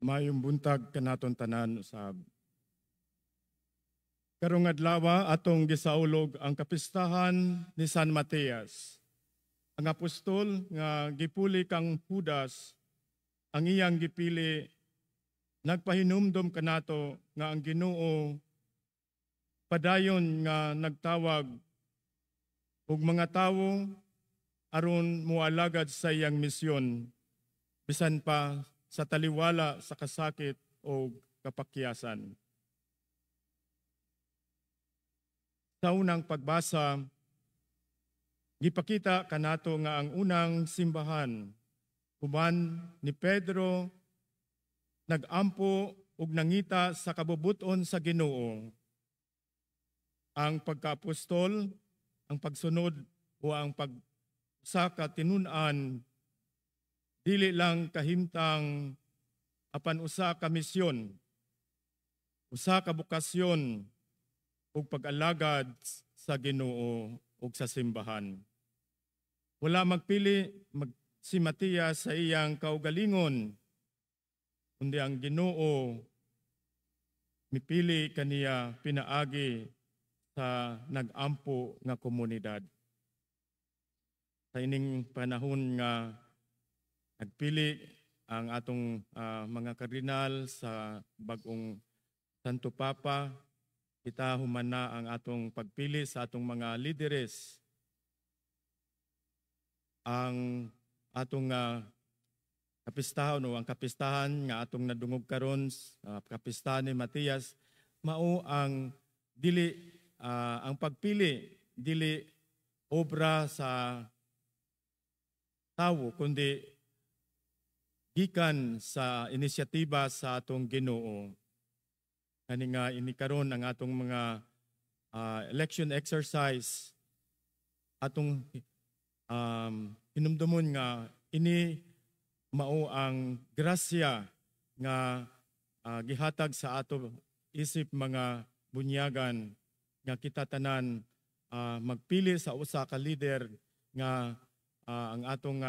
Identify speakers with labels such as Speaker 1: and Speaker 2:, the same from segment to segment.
Speaker 1: Mayong buntag kanaton tanan usab. Karong adlaw atong gisaulog ang kapistahan ni San Mateas. Ang apostol nga gipuli kang Judas, ang iyang gipili, nagpahinumdom kanato nga ang Ginoo padayon nga nagtawag og mga tawo aron moalagad sa iyang misyon bisan pa sa taliwala sa kasakit o kapakyasan. Sa unang pagbasa, gipakita kanato nga ang unang simbahan, uban ni Pedro, nagampo ug nangita sa kabubuton sa Ginoo. Ang pagkaapostol, ang pagsunod o ang sa katinun-an, dili lang kahimtang apan usa ka misyon, usa ka bukasyon ug pag-alagad sa Ginoo ug sa simbahan. Wala magpili si Matias sa iyang kaugalingon, kundi ang Ginoo mipili kaniya pinaagi sa nagampo nga komunidad. Sa ining panahon nga nagpili ang atong mga kardinal sa bagong Santo Papa, kita human na ang atong pagpili sa atong mga lideres. Ang atong kapistahan o ang kapistahan nga atong nadungog karon, kapistahan ni Matias, mao ang dili ang pagpili dili obra sa tawo kundi gikan sa inisyatiba sa atong Ginoo. Kani nga ini karon ang atong mga election exercise atong hinumdumon nga ini mao ang grasya nga gihatag sa ato isip mga bunyagan nga kita tanan magpili sa usa ka leader nga ang atong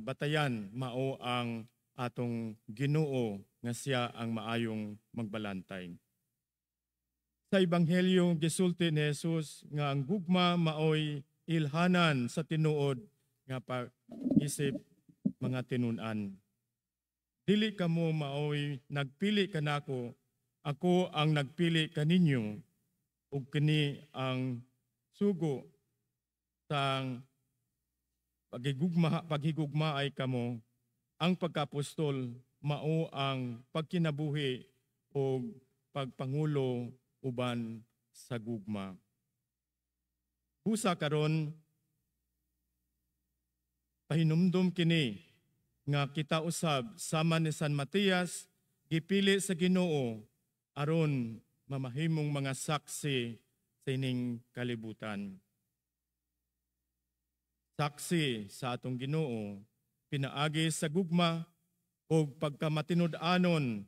Speaker 1: batayan mao ang atong Ginoo nga siya ang maayong magbalantay. Sa Ebanghelyo gisulti ni Jesus nga ang gugma maoy ilhanan sa tinuod nga pag-isip mga tinun-an. Dili kamo maoy nagpili kanako, ako ang nagpili kaninyo, ug kini ang sugo sang paghigugma ay kamo. Ang pagkaapostol mao ang pagkinabuhi o pagpangulo uban sa gugma. Busa karon pahinumdom kini nga kita usab sama ni San Matias gipili sa Ginoo aron mamahimong mga saksi sa ining kalibutan. Saksi sa atong Ginoo pinaagi sa gugma o pagkamatinud-anon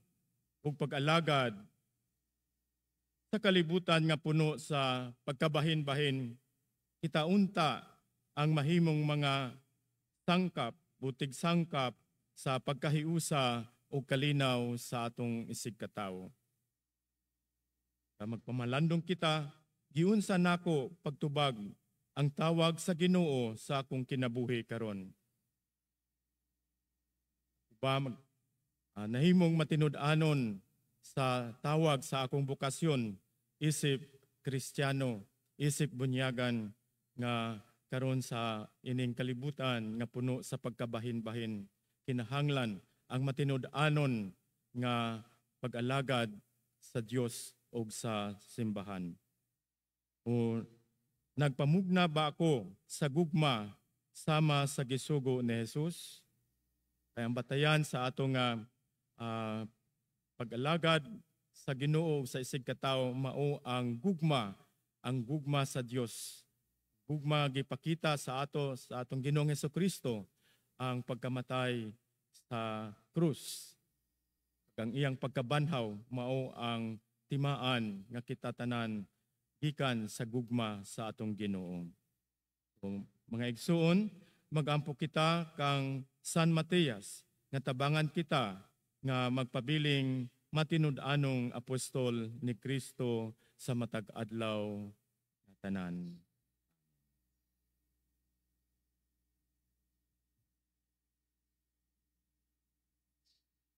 Speaker 1: o pag-alagad sa kalibutan nga puno sa pagkabahin-bahin. Kita unta ang mahimong mga sangkap, butig sangkap sa pagkahiusa o kalinaw sa atong isig katawo. Magpamalandong kita, giunsa nako pagtubag ang tawag sa Ginoo sa akong kinabuhi karon. Nahimong matinud-anon sa tawag sa akong bukasyon, isip Kristiyano, isip bunyagan nga karon sa ining kalibutan nga puno sa pagkabahin-bahin. Kinahanglan ang matinud-anon nga pag-alagad sa Dios o sa simbahan. O nagpamugna ba ako sa gugma sama sa gisugo ni Jesus? Kaya ang batayan sa atong pag-alagad sa Ginoo sa isig katawo mao ang gugma sa Dios. Gugma gipakita sa atong Ginoong Hesukristo ang pagkamatay sa krus. Ang iyang pagkabanhaw mao ang timaan nga kita tanan gikan sa gugma sa atong Ginoo. So, mga igsuon, magampo kita kang San Mateas nga tabangan kita nga magpabiling matinud-anong apostol ni Kristo sa matag adlaw nga tanan.